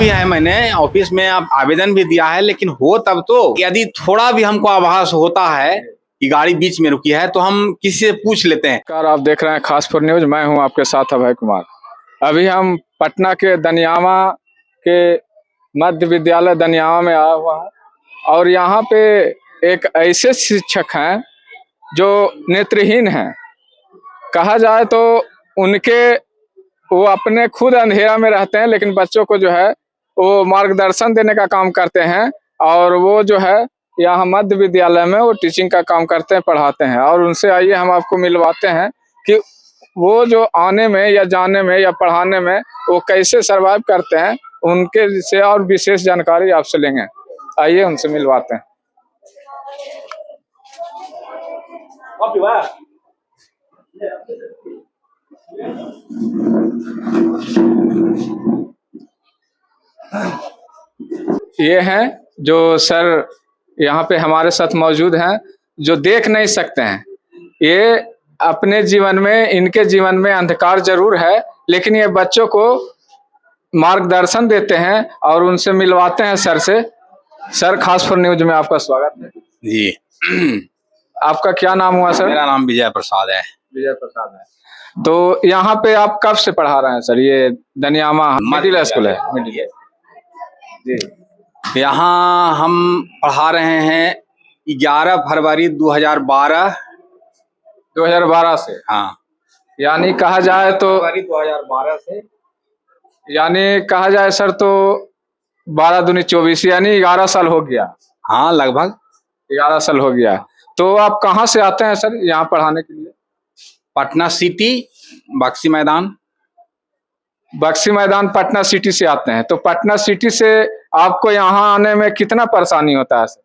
भी है, मैंने ऑफिस में आवेदन भी दिया है, लेकिन हो तब तो यदि थोड़ा भी हमको आभास होता है कि गाड़ी बीच में रुकी है तो हम किसी से पूछ लेते हैं। नमस्कार, आप देख रहे हैं खासपुर न्यूज। मैं हूं आपके साथ अभय कुमार। अभी हम पटना के दनियामा के मध्य विद्यालय दनियामा में आया हुआ है और यहाँ पे एक ऐसे शिक्षक हैं जो नेत्रहीन हैं। कहा जाए तो उनके वो अपने खुद अंधेरा में रहते हैं, लेकिन बच्चों को जो है वो मार्गदर्शन देने का काम करते हैं और वो जो है यहाँ मध्य विद्यालय में वो टीचिंग का काम करते हैं, पढ़ाते हैं। और उनसे आइए हम आपको मिलवाते हैं कि वो जो आने में या जाने में या पढ़ाने में वो कैसे सरवाइव करते हैं, उनके से और विशेष जानकारी आपसे लेंगे। आइए उनसे मिलवाते हैं। ये हैं जो सर यहाँ पे हमारे साथ मौजूद हैं, जो देख नहीं सकते हैं। ये अपने जीवन में, इनके जीवन में अंधकार जरूर है, लेकिन ये बच्चों को मार्गदर्शन देते हैं और उनसे मिलवाते हैं सर से। सर, खासपुर न्यूज में आपका स्वागत है जी। आपका क्या नाम हुआ सर? मेरा नाम विजय प्रसाद है। विजय प्रसाद है। तो यहाँ पे आप कब से पढ़ा रहे हैं सर? ये दनियामा मिडिल स्कूल है? मिडिल जी। यहाँ हम पढ़ा रहे हैं 11 फरवरी 2012 से। हाँ, यानी कहा जाए तो फरवरी 2012 से, यानी कहा जाए सर तो 12 दूनी 24, यानी 11 साल हो गया। हाँ, लगभग 11 साल हो गया। तो आप कहाँ से आते हैं सर यहाँ पढ़ाने के लिए? पटना सिटी, बक्सी मैदान। बक्सी मैदान पटना सिटी से आते हैं। तो पटना सिटी से आपको यहाँ आने में कितना परेशानी होता है सर?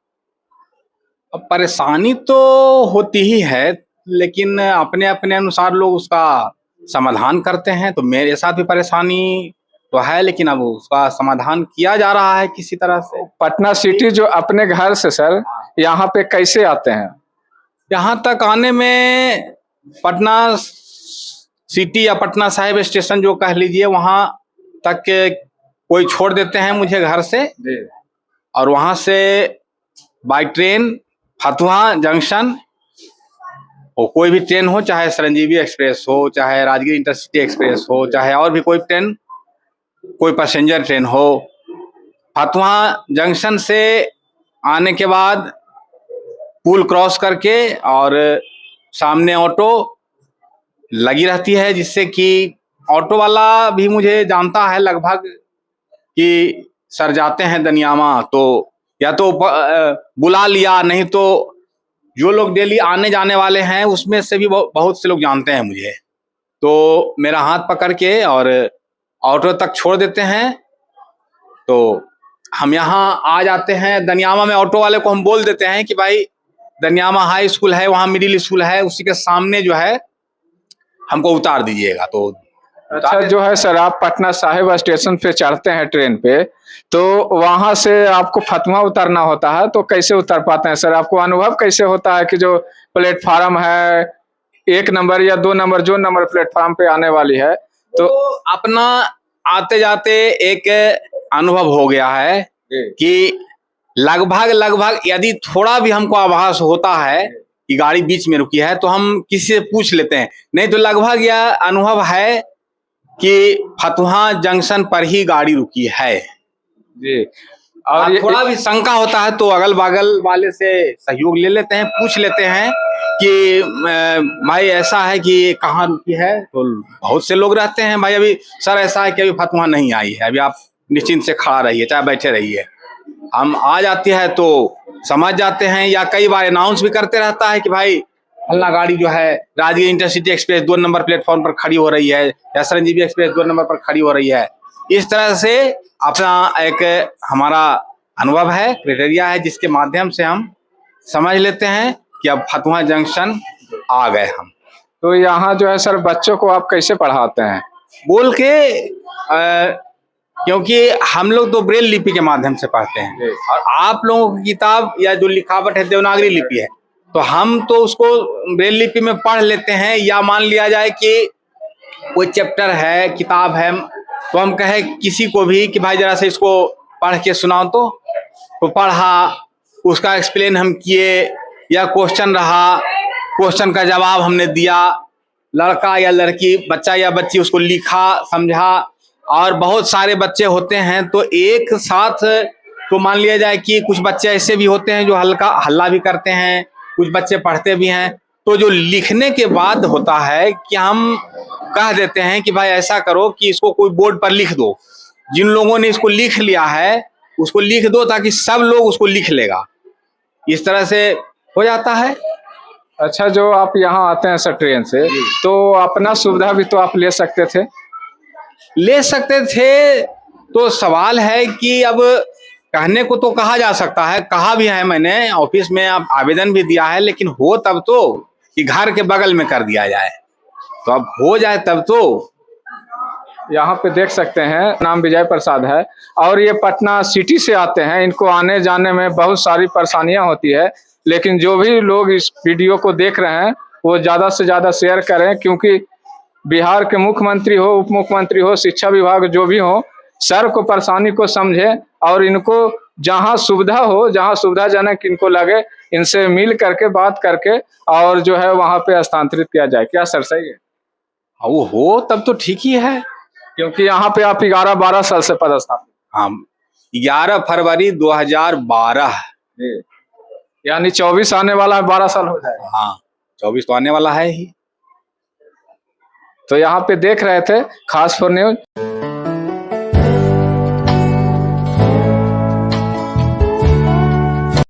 अब परेशानी तो होती ही है, लेकिन अपने अपने अनुसार लोग उसका समाधान करते हैं। तो मेरे साथ भी परेशानी तो है, लेकिन अब उसका समाधान किया जा रहा है किसी तरह से। पटना सिटी जो अपने घर से सर यहाँ पे कैसे आते हैं? यहाँ तक आने में पटना सिटी या पटना साहिब स्टेशन जो कह लीजिए, वहाँ तक के कोई छोड़ देते हैं मुझे घर से, और वहाँ से बाई ट्रेन फतुहा जंक्शन, और कोई भी ट्रेन हो, चाहे संजीवी एक्सप्रेस हो, चाहे राजगीर इंटरसिटी एक्सप्रेस हो, चाहे और भी कोई ट्रेन, कोई पैसेंजर ट्रेन हो, फतुहा जंक्शन से आने के बाद पुल क्रॉस करके और सामने ऑटो लगी रहती है, जिससे कि ऑटो वाला भी मुझे जानता है लगभग कि सर जाते हैं दनियामा, तो या तो बुला लिया, नहीं तो जो लोग डेली आने जाने वाले हैं उसमें से भी बहुत से लोग जानते हैं मुझे। तो मेरा हाथ पकड़ के और ऑटो तक छोड़ देते हैं, तो हम यहाँ आ जाते हैं दनियामा में। ऑटो वाले को हम बोल देते हैं कि भाई दनियामा हाई स्कूल है, वहाँ मिडिल स्कूल है, उसी के सामने जो है हमको उतार दीजिएगा। तो अच्छा, जो है सर आप पटना साहिब स्टेशन पे चढ़ते हैं ट्रेन पे, तो वहां से आपको फतुहा उतरना होता है। तो कैसे उतर पाते हैं सर? आपको अनुभव कैसे होता है कि जो प्लेटफार्म है 1 नंबर या 2 नंबर, जो नंबर प्लेटफार्म पे आने वाली है, तो अपना आते जाते एक अनुभव हो गया है कि लगभग यदि थोड़ा भी हमको आभास होता है कि गाड़ी बीच में रुकी है तो हम किसी से पूछ लेते हैं, नहीं तो लगभग यह अनुभव है कि फतुहा जंक्शन पर ही गाड़ी रुकी है जी। और थोड़ा भी शंका होता है तो अगल बगल वाले से सहयोग ले लेते हैं, पूछ लेते हैं कि भाई ऐसा है कि कहाँ रुकी है। तो बहुत से लोग रहते हैं, भाई अभी सर ऐसा है कि अभी फतुहा नहीं आई है, अभी आप निश्चिंत से खड़ा रहिए, चाहे बैठे रहिए। हम आ जाते हैं तो समझ जाते हैं, या कई बार अनाउंस भी करते रहता है कि भाई फलना गाड़ी जो है Rajgir intercity express 2 number platform पर खड़ी हो रही है, या संजीवी एक्सप्रेस 2 नंबर पर खड़ी हो रही है। इस तरह से अपना एक हमारा अनुभव है, क्राइटेरिया है, जिसके माध्यम से हम समझ लेते हैं कि अब फतुहा जंक्शन आ गए हम। तो यहाँ जो है सर बच्चों को आप कैसे पढ़ाते हैं? बोल के क्योंकि हम लोग तो ब्रेल लिपि के माध्यम से पढ़ते हैं, और आप लोगों की किताब या जो लिखावट है देवनागरी लिपि है, तो हम तो उसको ब्रेल लिपि में पढ़ लेते हैं। या मान लिया जाए कि कोई चैप्टर है, किताब है, तो हम कहे किसी को भी कि भाई जरा से इसको पढ़ के सुनाओ, तो पढ़ा, उसका एक्सप्लेन हम किए, या क्वेश्चन रहा, क्वेश्चन का जवाब हमने दिया, लड़का या लड़की, बच्चा या बच्ची उसको लिखा, समझा। और बहुत सारे बच्चे होते हैं तो एक साथ, तो मान लिया जाए कि कुछ बच्चे ऐसे भी होते हैं जो हल्ला भी करते हैं, कुछ बच्चे पढ़ते भी हैं। तो जो लिखने के बाद होता है कि हम कह देते हैं कि भाई ऐसा करो कि इसको कोई बोर्ड पर लिख दो, जिन लोगों ने इसको लिख लिया है उसको लिख दो, ताकि सब लोग उसको लिख लेगा। इस तरह से हो जाता है। अच्छा, जो आप यहाँ आते हैं सर ट्रेन से, तो अपना सुविधा भी तो आप ले सकते थे। ले सकते थे, तो सवाल है कि अब कहने को तो कहा जा सकता है, कहा भी है मैंने, ऑफिस में अब आवेदन भी दिया है, लेकिन हो तब तो कि घर के बगल में कर दिया जाए, तो अब हो जाए तब तो। यहाँ पे देख सकते हैं, नाम विजय प्रसाद है और ये पटना सिटी से आते हैं। इनको आने जाने में बहुत सारी परेशानियां होती है, लेकिन जो भी लोग इस वीडियो को देख रहे हैं वो ज़्यादा से ज़्यादा शेयर करें, क्योंकि बिहार के मुख्यमंत्री हो, उप मुख्यमंत्री हो, शिक्षा विभाग जो भी हो, सर को परेशानी को समझे और इनको जहाँ सुविधा हो, जहाँ सुविधाजनक इनको लगे, इनसे मिल करके बात करके और जो है वहाँ पे स्थानांतरित किया जाए। क्या सर सही है? वो हो तब तो ठीक ही है, क्योंकि यहाँ पे आप 11-12 साल से पदस्थापित। हाँ, 11 फरवरी 2012, यानी 24 आने वाला है, 12 साल हो जाएगा। हाँ 24 तो आने वाला है ही। तो यहाँ पे देख रहे थे खास फॉर न्यूज।